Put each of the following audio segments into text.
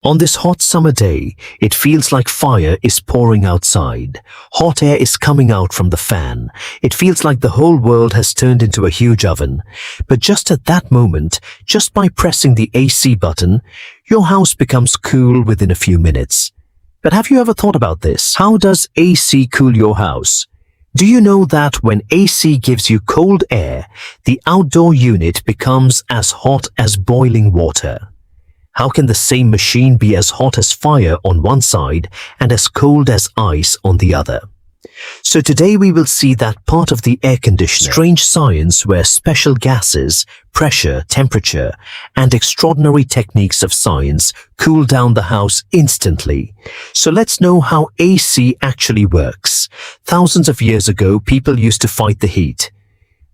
On this hot summer day, it feels like fire is pouring outside. Hot air is coming out from the fan. It feels like the whole world has turned into a huge oven. But just at that moment, just by pressing the AC button, your house becomes cool within a few minutes. But have you ever thought about this? How does AC cool your house? Do you know that when AC gives you cold air, the outdoor unit becomes as hot as boiling water? How can the same machine be as hot as fire on one side and as cold as ice on the other? So today we will see that part of the air conditioner, strange science where special gases, pressure, temperature, and extraordinary techniques of science cool down the house instantly. So let's know how AC actually works. Thousands of years ago, people used to fight the heat.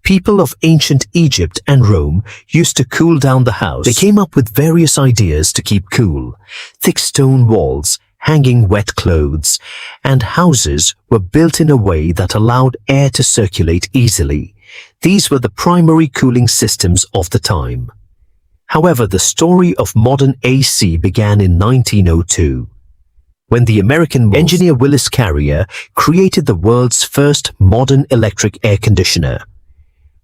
People of ancient Egypt and Rome used to cool down the house. They came up with various ideas to keep cool. Thick stone walls, hanging wet clothes, and houses were built in a way that allowed air to circulate easily. These were the primary cooling systems of the time. However, the story of modern AC began in 1902, when the American engineer Willis Carrier created the world's first modern electric air conditioner.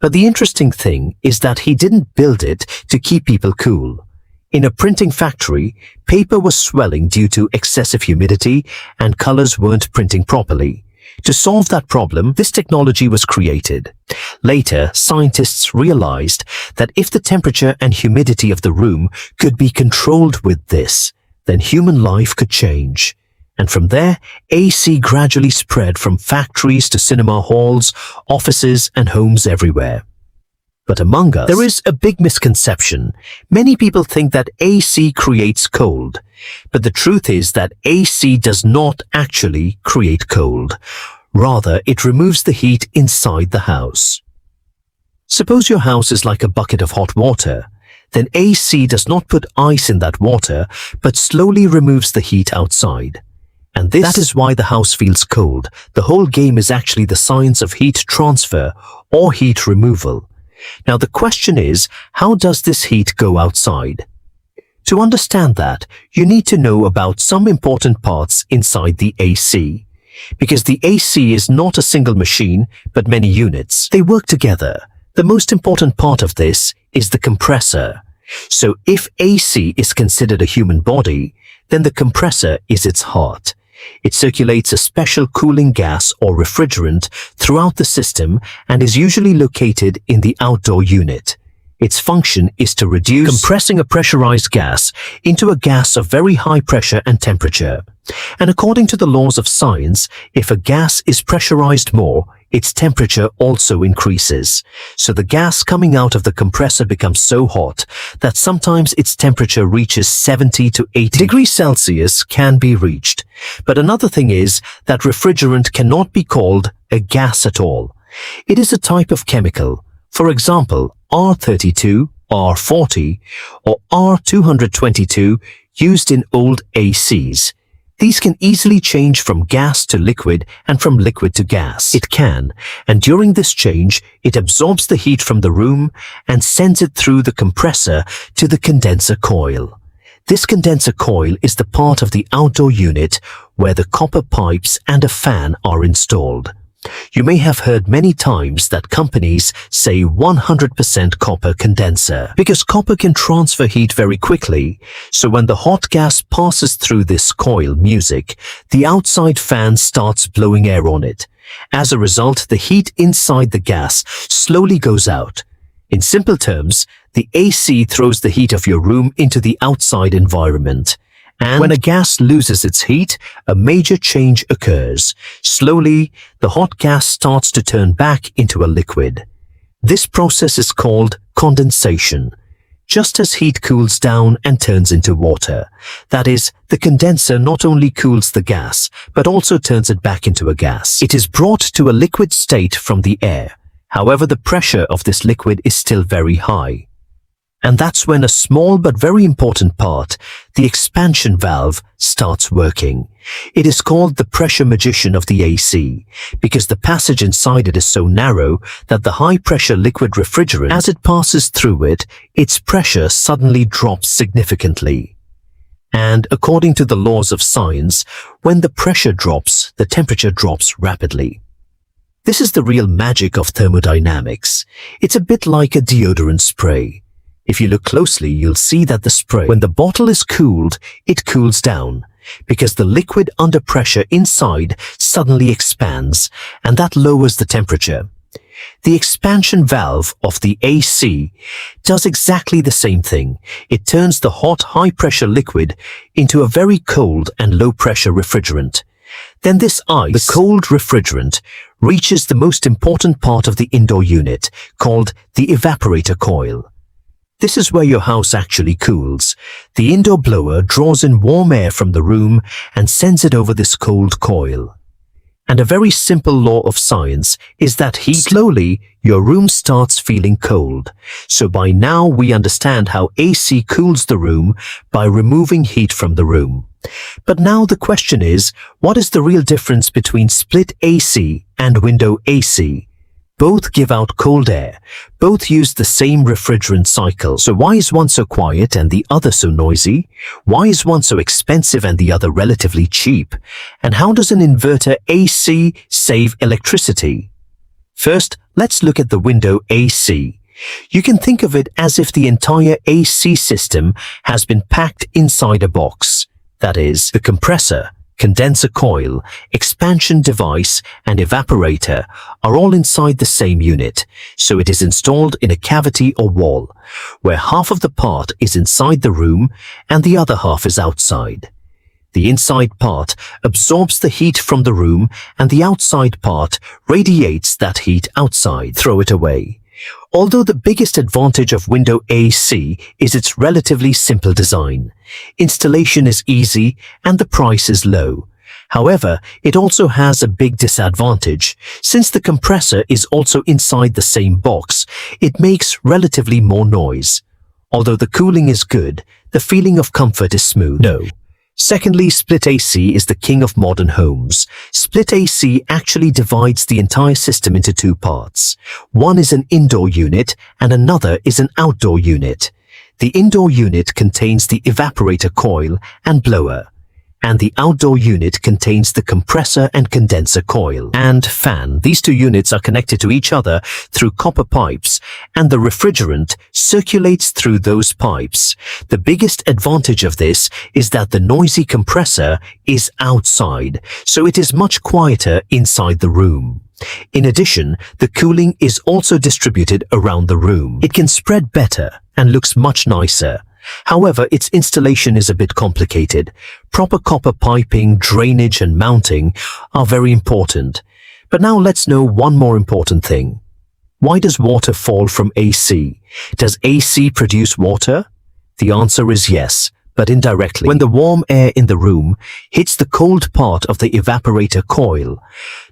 But the interesting thing is that he didn't build it to keep people cool. In a printing factory, paper was swelling due to excessive humidity and colors weren't printing properly. To solve that problem, this technology was created. Later, scientists realized that if the temperature and humidity of the room could be controlled with this, then human life could change. And from there, AC gradually spread from factories to cinema halls, offices, and homes everywhere. But among us, there is a big misconception. Many people think that AC creates cold. But the truth is that AC does not actually create cold. Rather, it removes the heat inside the house. Suppose your house is like a bucket of hot water. Then AC does not put ice in that water, but slowly removes the heat outside. And that is why the house feels cold. The whole game is actually the science of heat transfer or heat removal. Now the question is, how does this heat go outside? To understand that, you need to know about some important parts inside the AC. Because the AC is not a single machine, but many units. They work together. The most important part of this is the compressor. So if AC is considered a human body, then the compressor is its heart. It circulates a special cooling gas or refrigerant throughout the system and is usually located in the outdoor unit. Its function is to reduce compressing a pressurized gas into a gas of very high pressure and temperature. And according to the laws of science, if a gas is pressurized more, its temperature also increases. So the gas coming out of the compressor becomes so hot that sometimes its temperature reaches 70 to 80 degrees Celsius can be reached. But another thing is that refrigerant cannot be called a gas at all. It is a type of chemical. For example, R32, R40, or R222 used in old ACs. These can easily change from gas to liquid and from liquid to gas. It can, and during this change, it absorbs the heat from the room and sends it through the compressor to the condenser coil. This condenser coil is the part of the outdoor unit where the copper pipes and a fan are installed. You may have heard many times that companies say 100% copper condenser because copper can transfer heat very quickly. So when the hot gas passes through this coil music, the outside fan starts blowing air on it. As a result, the heat inside the gas slowly goes out. In simple terms, the AC throws the heat of your room into the outside environment. And when a gas loses its heat, a major change occurs. Slowly, the hot gas starts to turn back into a liquid. This process is called condensation. Just as heat cools down and turns into water, that is, the condenser not only cools the gas, but also turns it back into a gas. It is brought to a liquid state from the air. However, the pressure of this liquid is still very high. And that's when a small but very important part, the expansion valve, starts working. It is called the pressure magician of the AC, because the passage inside it is so narrow that the high-pressure liquid refrigerant, as it passes through it, its pressure suddenly drops significantly. And according to the laws of science, when the pressure drops, the temperature drops rapidly. This is the real magic of thermodynamics. It's a bit like a deodorant spray. If you look closely, you'll see that the spray, when the bottle is cooled, it cools down, because the liquid under pressure inside suddenly expands, and that lowers the temperature. The expansion valve of the AC does exactly the same thing. It turns the hot, high-pressure liquid into a very cold and low-pressure refrigerant. Then this ice, the cold refrigerant, reaches the most important part of the indoor unit, called the evaporator coil. This is where your house actually cools. The indoor blower draws in warm air from the room and sends it over this cold coil. And a very simple law of science is that slowly your room starts feeling cold. So by now we understand how AC cools the room by removing heat from the room. But now the question is, what is the real difference between split AC and window AC? Both give out cold air. Both use the same refrigerant cycle. So why is one so quiet and the other so noisy? Why is one so expensive and the other relatively cheap? And how does an inverter AC save electricity? First, let's look at the window AC. You can think of it as if the entire AC system has been packed inside a box. That is, the compressor, condenser coil, expansion device, and evaporator are all inside the same unit, so it is installed in a cavity or wall, where half of the part is inside the room and the other half is outside. The inside part absorbs the heat from the room and the outside part radiates that heat outside. Throw it away. Although the biggest advantage of window AC is its relatively simple design. Installation is easy and the price is low. However, it also has a big disadvantage. Since the compressor is also inside the same box, it makes relatively more noise. Although the cooling is good, the feeling of comfort is smooth. No. Secondly, split AC is the king of modern homes. Split AC actually divides the entire system into two parts. One is an indoor unit and another is an outdoor unit. The indoor unit contains the evaporator coil and blower, and the outdoor unit contains the compressor and condenser coil and fan. These two units are connected to each other through copper pipes, and the refrigerant circulates through those pipes. The biggest advantage of this is that the noisy compressor is outside, so it is much quieter inside the room. In addition, the cooling is also distributed around the room. It can spread better and looks much nicer. However, its installation is a bit complicated. Proper copper piping, drainage and mounting are very important. But now let's know one more important thing. Why does water fall from AC? Does AC produce water? The answer is yes, but indirectly. When the warm air in the room hits the cold part of the evaporator coil,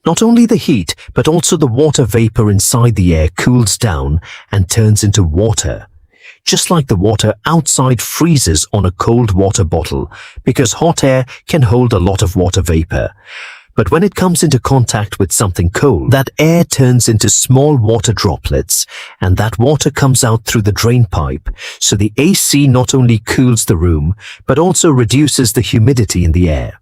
not only the heat but also the water vapor inside the air cools down and turns into water. Just like the water outside freezes on a cold water bottle because hot air can hold a lot of water vapor. But when it comes into contact with something cold, that air turns into small water droplets, and that water comes out through the drain pipe. So the AC not only cools the room, but also reduces the humidity in the air.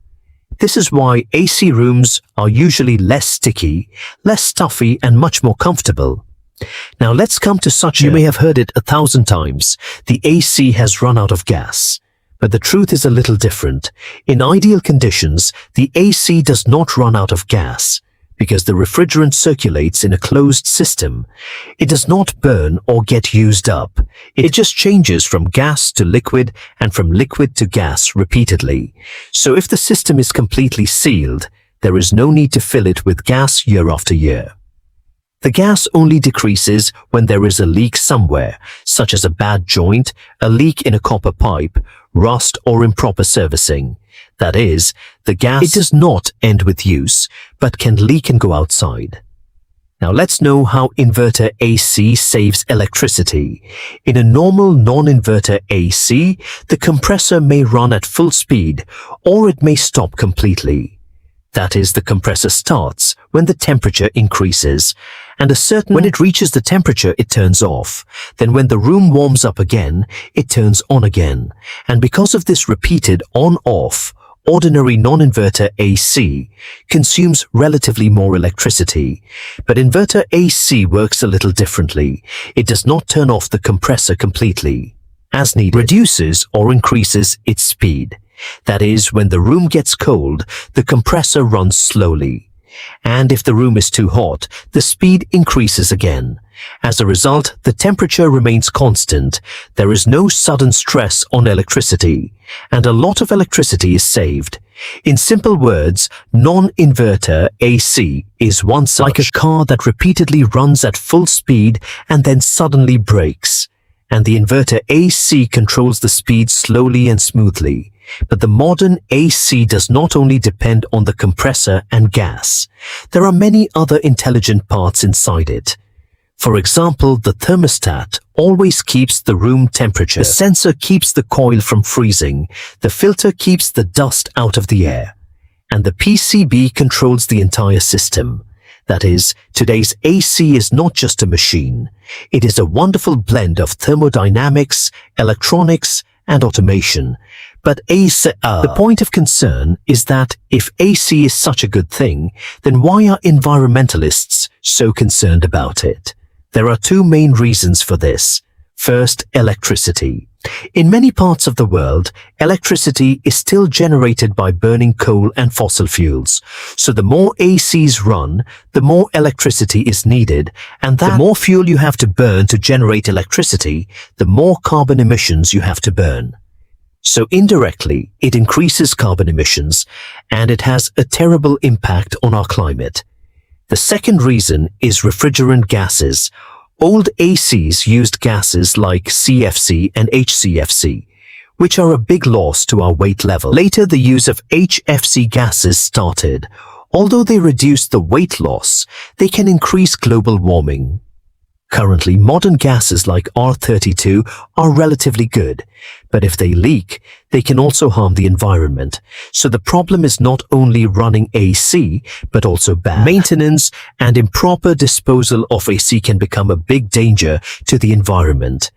This is why AC rooms are usually less sticky, less stuffy, and much more comfortable. Now let's come to you may have heard it 1,000 times. The AC has run out of gas. But the truth is a little different. In ideal conditions, the AC does not run out of gas because the refrigerant circulates in a closed system. It does not burn or get used up. It just changes from gas to liquid and from liquid to gas repeatedly. So if the system is completely sealed, there is no need to fill it with gas year after year. The gas only decreases when there is a leak somewhere, such as a bad joint, a leak in a copper pipe, rust or improper servicing. That is, the gas it does not end with use, but can leak and go outside. Now let's know how inverter AC saves electricity. In a normal non-inverter AC, the compressor may run at full speed, or it may stop completely. That is, the compressor starts when the temperature increases, and when it reaches the temperature, it turns off. Then when the room warms up again, it turns on again. And because of this repeated on-off, ordinary non-inverter AC consumes relatively more electricity. But inverter AC works a little differently. It does not turn off the compressor completely. As needed, reduces or increases its speed. That is, when the room gets cold, the compressor runs slowly. And if the room is too hot, the speed increases again. As a result, the temperature remains constant. There is no sudden stress on electricity, and a lot of electricity is saved. In simple words, non-inverter AC is one such, like a car that repeatedly runs at full speed and then suddenly brakes. And the inverter AC controls the speed slowly and smoothly. But the modern AC does not only depend on the compressor and gas. There are many other intelligent parts inside it. For example, the thermostat always keeps the room temperature. The sensor keeps the coil from freezing. The filter keeps the dust out of the air. And the PCB controls the entire system. That is, today's AC is not just a machine. It is a wonderful blend of thermodynamics, electronics, and automation. But the point of concern is that if AC is such a good thing, then why are environmentalists so concerned about it? There are two main reasons for this. First, electricity. In many parts of the world, electricity is still generated by burning coal and fossil fuels. So the more ACs run, the more electricity is needed, and the more fuel you have to burn to generate electricity, the more carbon emissions you have to burn. So indirectly, it increases carbon emissions, and it has a terrible impact on our climate. The second reason is refrigerant gases. Old ACs used gases like CFC and HCFC, which are a big loss to our weight level. Later, the use of HFC gases started. Although they reduce the weight loss, they can increase global warming. Currently, modern gases like R32 are relatively good, but if they leak, they can also harm the environment. So the problem is not only running AC, but also bad maintenance, and improper disposal of AC can become a big danger to the environment.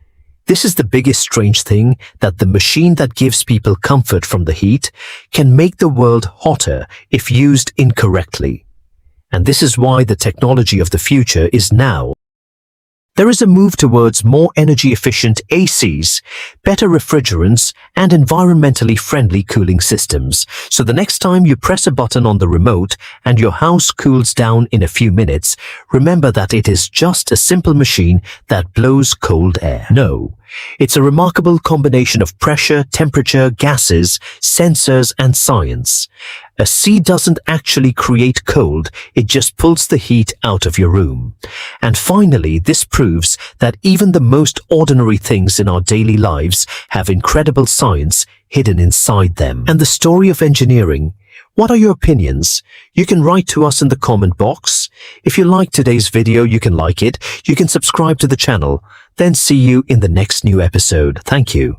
This is the biggest strange thing, that the machine that gives people comfort from the heat can make the world hotter if used incorrectly. And this is why the technology of the future is now. There is a move towards more energy-efficient ACs, better refrigerants, and environmentally friendly cooling systems. So the next time you press a button on the remote and your house cools down in a few minutes, remember that it is just a simple machine that blows cold air. No, it's a remarkable combination of pressure, temperature, gases, sensors, and science. A C doesn't actually create cold, it just pulls the heat out of your room. And finally, this proves that even the most ordinary things in our daily lives have incredible science hidden inside them. And the story of engineering. What are your opinions? You can write to us in the comment box. If you liked today's video, you can like it. You can subscribe to the channel. Then see you in the next new episode. Thank you.